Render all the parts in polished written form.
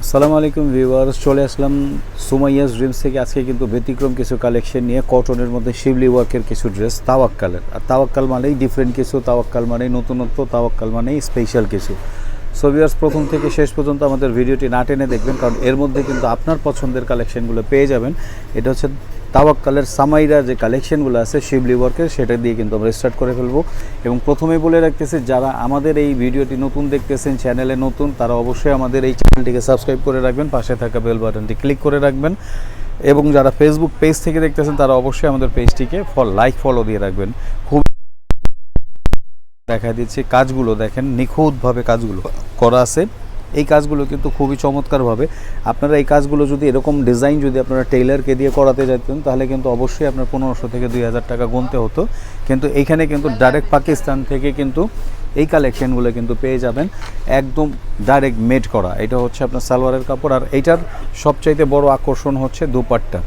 আসসালামু আলাইকুম ভিউয়ার্স, চলে আসলাম সুমাইয়াস ড্রিমস থেকে। আজকে কিন্তু ব্যতিক্রম কিছু কালেকশন নিয়ে কটনের মধ্যে শিবলি ওয়ার্কের কিছু ড্রেস, তাওয়াক্কালের। আর তাওয়াক্কাল মানেই ডিফারেন্ট কিছু, তাওয়াক্কাল মানেই নতুনত্ব, তাওয়াক্কাল মানেই স্পেশাল কিছু। সো ভিউয়ার্স, প্রথম থেকে শেষ পর্যন্ত আমাদের ভিডিওটি না টেনে দেখবেন, কারণ এর মধ্যে কিন্তু আপনার পছন্দের কালেকশনগুলো পেয়ে যাবেন। এটা হচ্ছে তাওয়াক্কালের সামাইরা যে কালেকশনগুলো আছে শিবলি ওয়ার্কের, সেটা দিয়ে কিন্তু আমরা স্টার্ট করে ফেলবো। এবং প্রথমেই বলে রাখতেছি, যারা আমাদের এই ভিডিওটি নতুন দেখতেছেন, চ্যানেলে নতুন, তারা অবশ্যই আমাদের এই চ্যানেলটিকে সাবস্ক্রাইব করে রাখবেন, পাশে থাকা বেল বাটনটি ক্লিক করে রাখবেন। এবং যারা ফেসবুক পেজ থেকে দেখতেছেন, তারা অবশ্যই আমাদের পেজটিকে ফলো দিয়ে রাখবেন। খুব দেখা দিচ্ছে কাজগুলো দেখেন, নিখুঁতভাবে কাজগুলো করা আছে। এই কাজগুলো কিন্তু খুবই চমৎকারভাবে, আপনারা এই কাজগুলো যদি এরকম ডিজাইন যদি আপনারা টেইলারকে দিয়ে করাতে যেতেন, তাহলে কিন্তু অবশ্যই আপনার 1500 থেকে 2000 টাকা গুনতে হতো। কিন্তু এইখানে কিন্তু ডাইরেক্ট পাকিস্তান থেকে কিন্তু এই কালেকশনগুলো কিন্তু পেয়ে যাবেন, একদম ডাইরেক্ট মেড করা। এটা হচ্ছে আপনার সালোয়ারের কাপড়। আর এইটার সবচাইতে বড় আকর্ষণ হচ্ছে দুপাট্টা।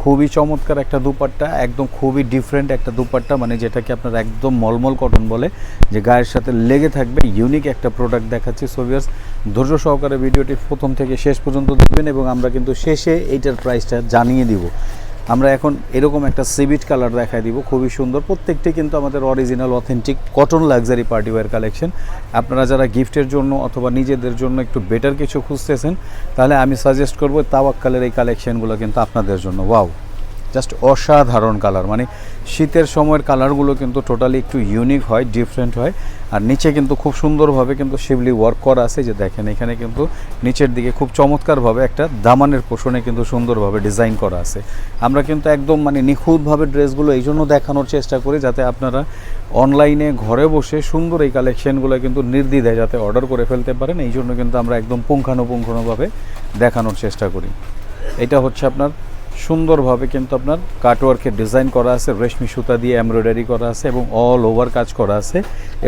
খুবই চমৎকার একটা দুপাট্টা, একদম খুবই ডিফারেন্ট একটা দুপাট্টা, মানে যেটাকে আপনার একদম মলমল কটন বলে, যে গায়ের সাথে লেগে থাকবে। ইউনিক একটা প্রোডাক্ট দেখাচ্ছি। সো ভিউয়ার্স, ধৈর্য সহকারে ভিডিওটি প্রথম থেকে শেষ পর্যন্ত দেখবেন, এবং আমরা কিন্তু শেষে এইটার প্রাইসটা জানিয়ে দিব। আমরা এখন এরকম একটা সিভিট কালার দেখাই দিব, খুবই সুন্দর। প্রত্যেকটি কিন্তু আমাদের original authentic cotton luxury party wear collection. আপনারা যারা গিফটের জন্য অথবা নিজেদের জন্য একটু বেটার কিছু খুঁজতেছেন, তাহলে আমি সাজেস্ট করব তাওয়াক্কালের এই কালেকশনগুলো কিন্তু আপনাদের জন্য। ওয়াও, জাস্ট অসাধারণ কালার, মানে শীতের সময়ের কালারগুলো কিন্তু টোটালি একটু ইউনিক হয়, ডিফারেন্ট হয়। আর নিচে কিন্তু খুব সুন্দরভাবে কিন্তু শিবলি ওয়ার্ক করা আছে, যে দেখেন এখানে কিন্তু নিচের দিকে খুব চমৎকারভাবে একটা দামানের পোষণে কিন্তু সুন্দরভাবে ডিজাইন করা আছে। আমরা কিন্তু একদম মানে নিখুঁতভাবে ড্রেসগুলো এই জন্য দেখানোর চেষ্টা করি, যাতে আপনারা অনলাইনে ঘরে বসে সুন্দর এই কালেকশনগুলো কিন্তু নির্দ্বিধায় যাতে অর্ডার করে ফেলতে পারেন। এই জন্য কিন্তু আমরা একদম পুঙ্খানুপুঙ্খভাবে দেখানোর চেষ্টা করি। এটা হচ্ছে আপনার সুন্দরভাবে কিন্তু আপনার কাটওয়ার্কের ডিজাইন করা আছে, রেশমি সুতা দিয়ে এমব্রয়ডারি করা আছে এবং অল ওভার কাজ করা আছে।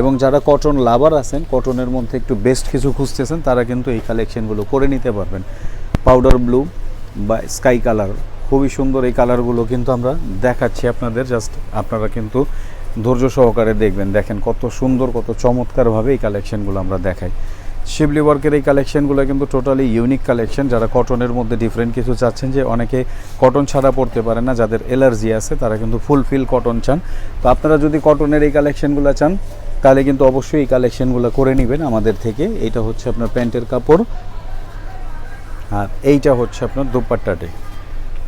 এবং যারা কটন লাভার আছেন, কটনের মধ্যে একটু বেস্ট কিছু খুঁজতেছেন, তারা কিন্তু এই কালেকশনগুলো করে নিতে পারবেন। পাউডার ব্লু বা স্কাই কালার, খুবই সুন্দর এই কালারগুলো কিন্তু আমরা দেখাচ্ছি আপনাদের। জাস্ট আপনারা কিন্তু ধৈর্য সহকারে দেখবেন। দেখেন কত সুন্দর, কত চমৎকারভাবে এই কালেকশনগুলো আমরা দেখাই। শিবলি ওয়ার্কের এই কালেকশনগুলো কিন্তু টোটালি ইউনিক কালেকশন। যারা কটনের মধ্যে ডিফারেন্ট কিছু চাচ্ছেন, যে অনেকে কটন ছাড়া পড়তে পারে না, যাদের অ্যালার্জি আছে, তারা কিন্তু ফুলফিল কটন চান। তো আপনারা যদি কটনের এই কালেকশনগুলো চান, তাহলে কিন্তু অবশ্যই এই কালেকশনগুলো করে নেবেন আমাদের থেকে। এইটা হচ্ছে আপনার প্যান্টের কাপড়, আর এইটা হচ্ছে আপনার দুপাট্টাটি।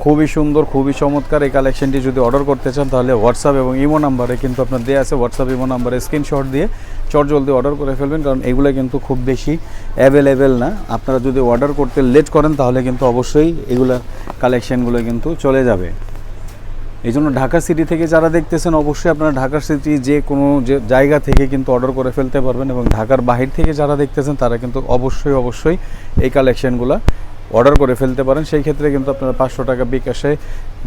খুবই সুন্দর, খুবই চমৎকার। এই কালেকশনটি যদি অর্ডার করতে চান, তাহলে হোয়াটসঅ্যাপ এবং ইমো নাম্বারে কিন্তু আপনার দেওয়া আছে, হোয়াটসঅ্যাপ ইমো নাম্বারে স্ক্রিনশট দিয়ে জলদি অর্ডার করে ফেলবেন, কারণ এগুলো কিন্তু খুব বেশি অ্যাভেলেবেল না। আপনারা যদি অর্ডার করতে লেট করেন, তাহলে কিন্তু অবশ্যই এগুলো কালেকশনগুলো কিন্তু চলে যাবে। এই জন্য ঢাকা সিটি থেকে যারা দেখতেছেন, অবশ্যই আপনারা ঢাকা সিটি যে কোনো জায়গা থেকে কিন্তু অর্ডার করে ফেলতে পারবেন। এবং ঢাকার বাহির থেকে যারা দেখতেছেন, তারা কিন্তু অবশ্যই এই কালেকশনগুলো অর্ডার করে ফেলতে পারেন। সেই ক্ষেত্রে কিন্তু আপনারা 500 টাকা বিকাশে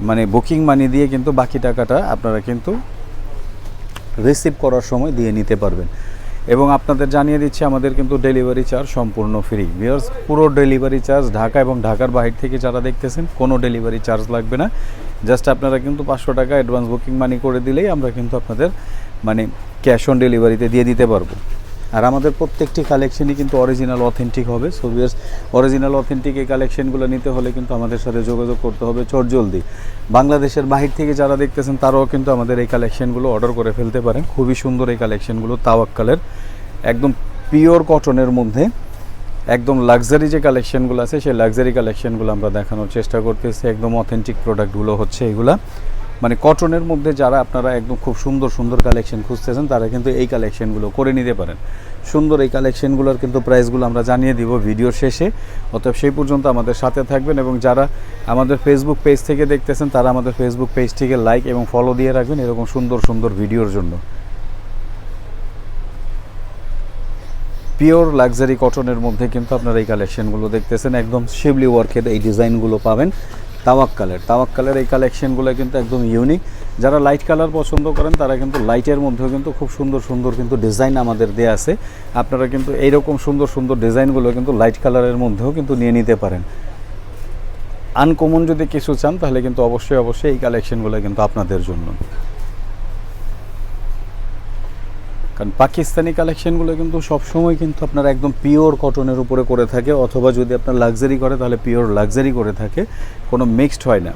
মানে বুকিং মানি দিয়ে কিন্তু বাকি টাকাটা আপনারা কিন্তু রিসিভ করার সময় দিয়ে নিতে পারবেন। এবং আপনাদের জানিয়ে দিচ্ছি, আমাদের কিন্তু ডেলিভারি চার্জ সম্পূর্ণ ফ্রি। ভিউয়ার্স, পুরো ডেলিভারি চার্জ ঢাকা এবং ঢাকার বাহির থেকে যারা দেখতেছেন, কোনো ডেলিভারি চার্জ লাগবে না। জাস্ট আপনারা কিন্তু 500 টাকা অ্যাডভান্স বুকিং মানি করে দিলেই আমরা কিন্তু আপনাদের মানে ক্যাশ অন ডেলিভারিতে দিয়ে দিতে পারবো। আর আমাদের প্রত্যেকটি কালেকশনই কিন্তু অরিজিনাল অথেন্টিক হবে। সো ভিউয়ার্স, অরিজিনাল অথেন্টিক এই কালেকশনগুলো নিতে হলে কিন্তু আমাদের সাথে যোগাযোগ করতে হবে জলদি। বাংলাদেশের বাহির থেকে যারা দেখতেছেন, তারাও কিন্তু আমাদের এই কালেকশনগুলো অর্ডার করে ফেলতে পারেন। খুবই সুন্দর এই কালেকশনগুলো, তাওয়াক্কালের একদম পিওর কটনের মধ্যে একদম লাক্সারি যে কালেকশনগুলো আছে, সেই লাক্সারি কালেকশনগুলো আমরা দেখানোর চেষ্টা করতেছি। একদম অথেন্টিক প্রোডাক্টগুলো হচ্ছে এগুলা, মানে কটনের মধ্যে যারা আপনারা একদম খুব সুন্দর কালেকশন খুঁজতেছেন, তারা কিন্তু এই কালেকশনগুলো করে নিতে পারেন। সুন্দর এই কালেকশনগুলোর কিন্তু প্রাইসগুলো আমরা জানিয়ে দিব ভিডিওর শেষে, অতএব সেই পর্যন্ত আমাদের সাথে থাকবেন। এবং যারা আমাদের ফেসবুক পেজ থেকে দেখতেছেন, তারা আমাদের ফেসবুক পেজটিকে লাইক এবং ফলো দিয়ে রাখবেন এরকম সুন্দর ভিডিওর জন্য। পিওর লাক্সারি কটনের মধ্যে কিন্তু আপনারা এই কালেকশনগুলো দেখতেছেন, একদম শিবলি ওয়ার্কের এই ডিজাইনগুলো পাবেন। তাওয়াক্কালের এই কালেকশনগুলো কিন্তু একদম ইউনিক। যারা লাইট কালার পছন্দ করেন, তারা কিন্তু লাইটের মধ্যেও কিন্তু খুব সুন্দর কিন্তু ডিজাইন আমাদের দেয়া আছে। আপনারা কিন্তু এইরকম সুন্দর ডিজাইনগুলো কিন্তু লাইট কালারের মধ্যেও কিন্তু নিয়ে নিতে পারেন। আনকমন যদি কিছু চান, তাহলে কিন্তু অবশ্যই এই কালেকশনগুলো কিন্তু আপনাদের জন্য। কারণ পাকিস্তানি কালেকশনগুলো কিন্তু সবসময় কিন্তু আপনার একদম পিওর কটনের উপরে করে থাকে, অথবা যদি আপনার লাক্সারি করে তাহলে পিওর লাক্সারি করে থাকে, কোনো মিক্সড হয় না।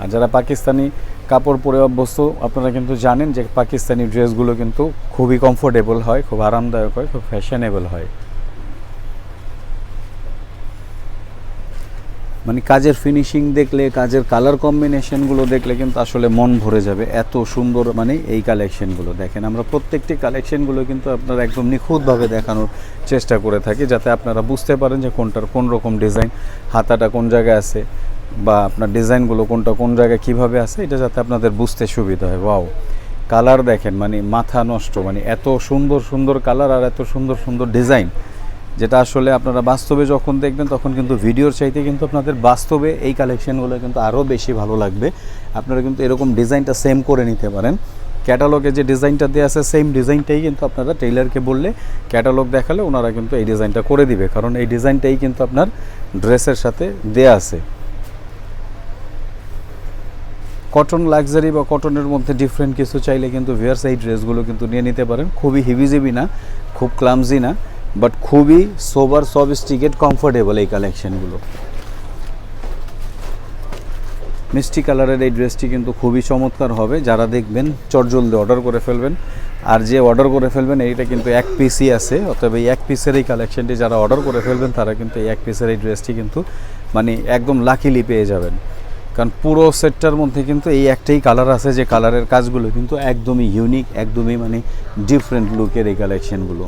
আর যারা পাকিস্তানি কাপড় পরে অভ্যস্ত আপনারা কিন্তু জানেন যে পাকিস্তানি ড্রেসগুলো কিন্তু খুবই কমফোর্টেবল হয়, খুব আরামদায়ক হয়, খুব ফ্যাশনেবল হয়। মানে কাজের ফিনিশিং দেখলে, কাজের কালার কম্বিনেশনগুলো দেখলে কিন্তু আসলে মন ভরে যাবে, এত সুন্দর মানে এই কালেকশনগুলো। দেখেন আমরা প্রত্যেকটি কালেকশনগুলো কিন্তু আপনারা একদম নিখুঁতভাবে দেখানোর চেষ্টা করে থাকি, যাতে আপনারা বুঝতে পারেন যে কোনটার কোন রকম ডিজাইন, হাতাটা কোন জায়গায় আছে, বা আপনার ডিজাইনগুলো কোনটা কোন জায়গায় কীভাবে আছে, এটা যাতে আপনাদের বুঝতে সুবিধা হয়। ওয়াও, কালার দেখেন, মানে মাথা নষ্ট, মানে এত সুন্দর সুন্দর কালার আর এত সুন্দর সুন্দর ডিজাইন, যেটা আসলে আপনারা বাস্তবে যখন দেখবেন তখন কিন্তু ভিডিওর চাইতে কিন্তু আপনাদের বাস্তবে এই কালেকশনগুলো কিন্তু আরও বেশি ভালো লাগবে। আপনারা কিন্তু এরকম ডিজাইনটা সেম করে নিতে পারেন। ক্যাটালগে যে ডিজাইনটা দেওয়া আছে সেম ডিজাইনটাই কিন্তু আপনারা টেইলারকে বললে, ক্যাটালগ দেখালে ওনারা কিন্তু এই ডিজাইনটা করে দিবে, কারণ এই ডিজাইনটাই কিন্তু আপনার ড্রেসের সাথে দেয়া আছে। কটন লাক্সারি বা কটনের মধ্যে ডিফারেন্ট কিছু চাইলে কিন্তু ভিউয়ার্স এই ড্রেসগুলো কিন্তু নিয়ে নিতে পারেন। খুবই হিবিজিবি না, খুব ক্লামজি না, বাট খুবই সোবার সফিস্টিকেট কমফোর্টেবল এই কালেকশনগুলো। মিষ্টি কালারের এই ড্রেসটি কিন্তু খুবই চমৎকার হবে, যারা দেখবেন চটজলদি অর্ডার করে ফেলবেন। আর যে অর্ডার করে ফেলবেন এইটা কিন্তু এক পিসই আছে, অতএব এই এক পিসের এই কালেকশনটি যারা অর্ডার করে ফেলবেন তারা কিন্তু এই এক পিসের এই ড্রেসটি কিন্তু মানে একদম লাকিলি পেয়ে যাবেন। কারণ পুরো সেটটার মধ্যে কিন্তু এই একটাই কালার আছে, যে কালারের কাজগুলো কিন্তু একদমই ইউনিক, একদমই মানে ডিফারেন্ট লুকের এই কালেকশনগুলো।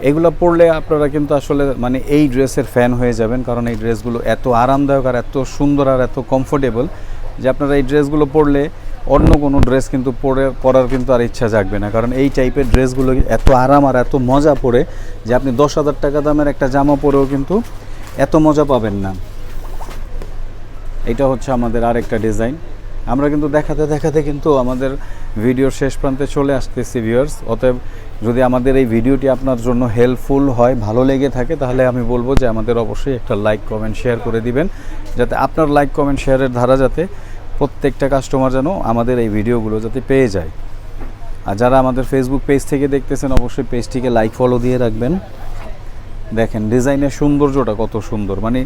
এগুলো পরলে আপনারা কিন্তু আসলে মানে এই ড্রেসের ফ্যান হয়ে যাবেন, কারণ এই ড্রেসগুলো এত আরামদায়ক আর এত সুন্দর আর এত কমফোর্টেবল যে আপনারা এই ড্রেসগুলো পরলে অন্য কোনো ড্রেস কিন্তু পরার কিন্তু আর ইচ্ছা জাগবে না। কারণ এই টাইপের ড্রেসগুলো এত আরাম আর এত মজা পড়ে যে আপনি 10,000 টাকা দামের একটা জামা পরেও কিন্তু এত মজা পাবেন না। এটা হচ্ছে আমাদের আরেকটা ডিজাইন। আমরা কিন্তু দেখাতে দেখাতে কিন্তু আমাদের ভিডিওর শেষ প্রান্তে চলে আসতেছি ভিউয়ার্স। অতএব যদি আমাদের এই ভিডিওটি আপনার জন্য হেল্পফুল হয়, ভালো লেগে থাকে, তাহলে আমি বলবো যে আমাদের অবশ্যই একটা লাইক কমেন্ট শেয়ার করে দিবেন, যাতে আপনার লাইক কমেন্ট শেয়ারের ধারা যাতে প্রত্যেকটা কাস্টমার যেন আমাদের এই ভিডিওগুলো যাতে পেয়ে যায়। আর যারা আমাদের ফেসবুক পেজ থেকে দেখতেছেন অবশ্যই পেজটিকে লাইক ফলো দিয়ে রাখবেন। দেখেন ডিজাইনের সৌন্দর্যটা কত সুন্দর, মানে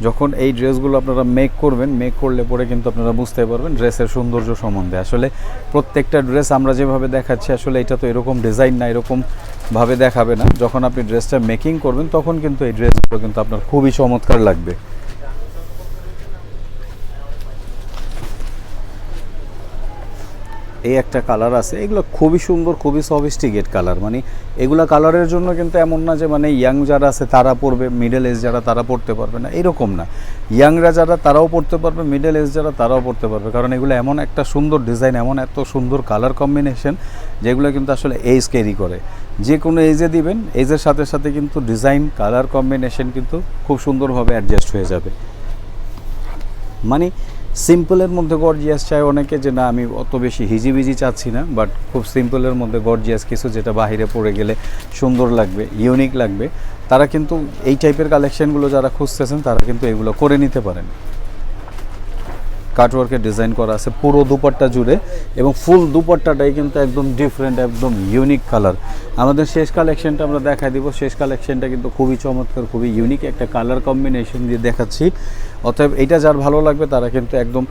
যখন এই ড্রেসগুলো আপনারা মেক করবেন, মেক করলে পরে কিন্তু আপনারা বুঝতে পারবেন ড্রেসের সৌন্দর্য সম্বন্ধে। আসলে প্রত্যেকটা ড্রেস আমরা যেভাবে দেখাচ্ছি আসলে এটা তো এরকম ডিজাইন না, এরকমভাবে দেখাবে না। যখন আপনি ড্রেসটা মেকিং করবেন তখন কিন্তু এই ড্রেসগুলো কিন্তু আপনার খুবই চমৎকার লাগবে। এই একটা কালার আছে, এগুলো খুবই সুন্দর, খুবই সফিস্টিকেট কালার। মানে এগুলো কালারের জন্য কিন্তু এমন না যে মানে ইয়াং যারা আছে তারা পরবে, মিডল এজ যারা তারা পরতে পারবে না, এরকম না। ইয়াংরা যারা তারাও পরতে পারবে, মিডল এজ যারা তারাও পরতে পারবে, কারণ এগুলো এমন একটা সুন্দর ডিজাইন, এমন এত সুন্দর কালার কম্বিনেশন যেগুলো কিন্তু আসলে এজ ক্যারি করে। যে কোনো এজে দিবেন, এজের সাথে সাথে কিন্তু ডিজাইন কালার কম্বিনেশন কিন্তু খুব সুন্দরভাবে অ্যাডজাস্ট হয়ে যাবে। মানে সিম্পলের মধ্যে গর্জিয়াস চাই অনেকে, যে না আমি অত বেশি হিজিবিজি চাচ্ছি না, বাট খুব সিম্পলের মধ্যে গর্জিয়াস কিছু যেটা বাইরে পড়ে গেলে সুন্দর লাগবে, ইউনিক লাগবে, তারা কিন্তু এই টাইপের কালেকশনগুলো যারা খুঁজতেছেন তারা কিন্তু এগুলো করে নিতে পারেন। কাটওয়ার্কের ডিজাইন করা আছে পুরো দুপাট্টা জুড়ে, এবং ফুল দুপাট্টাটাই কিন্তু একদম ডিফারেন্ট, একদম ইউনিক কালার। আমাদের শেষ কালেকশনটা আমরা দেখাই দিব। শেষ কালেকশনটা কিন্তু খুবই চমৎকার, খুবই ইউনিক একটা কালার কম্বিনেশন দিয়ে দেখাচ্ছি। অতএব এটা যার ভালো লাগবে তারা কিন্তু একদম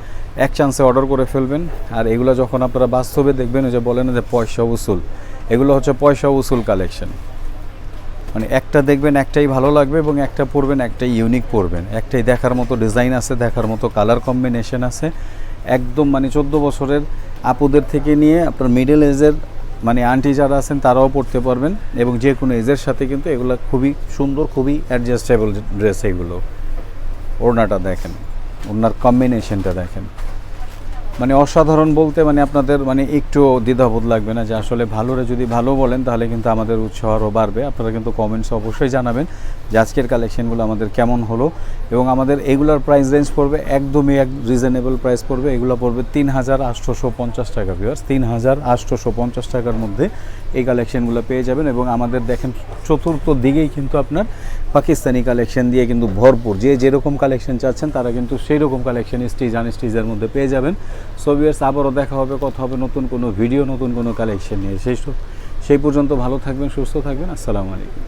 এক চান্সে অর্ডার করে ফেলবেন। আর এগুলো যখন আপনারা বাস্তবে দেখবেন, ওই যে বলেন যে পয়সা উসুল, এগুলো হচ্ছে পয়সা উসুল কালেকশন। মানে একটা দেখবেন একটাই ভালো লাগবে, এবং একটা পরবেন একটাই ইউনিক পরবেন, একটাই দেখার মতো ডিজাইন আছে, দেখার মতো কালার কম্বিনেশন আছে। একদম মানে 14 বছরের আপুদের থেকে নিয়ে আপনার মিডল এজের মানে আন্টি যারা আছেন তারাও পরতে পারবেন, এবং যে কোনো এজের সাথে কিন্তু এগুলো খুবই সুন্দর, খুবই অ্যাডজাস্টেবল ড্রেস। এগুলো ওড়নাটা দেখেন, ওড়নার কম্বিনেশনটা দেখেন, মানে অসাধারণ বলতে মানে আপনাদের মানে একটু দ্বিধাবোধ লাগবে না, যে আসলে ভালোরে যদি ভালো বলেন তাহলে কিন্তু আমাদের উৎসাহ আরও বাড়বে। আপনারা কিন্তু কমেন্টস অবশ্যই জানাবেন যে আজকের কালেকশনগুলো আমাদের কেমন হলো, এবং আমাদের এগুলোর প্রাইস রেঞ্জ পড়বে একদমই রিজনেবল প্রাইস পড়বে। এগুলো পড়বে ৩,৮৫০ টাকা ভিউয়ার্স, ৩,৮৫০ টাকার মধ্যে এই কালেকশনগুলো পেয়ে যাবেন। এবং আমাদের দেখেন চতুর্থ দিকেই কিন্তু আপনার পাকিস্তানি কালেকশন দিয়ে কিন্তু ভরপুর, যে যেরকম কালেকশন চাচ্ছেন তারা কিন্তু সেই রকম কালেকশন স্টিচ আনস্টিচের মধ্যে পেয়ে যাবেন। সো ভিউয়ার্স, আবারও দেখা হবে, কথা হবে নতুন কোনো ভিডিও, নতুন কোনো কালেকশন নিয়ে। সেই পর্যন্ত ভালো থাকবেন, সুস্থ থাকবেন। আসসালামু আলাইকুম।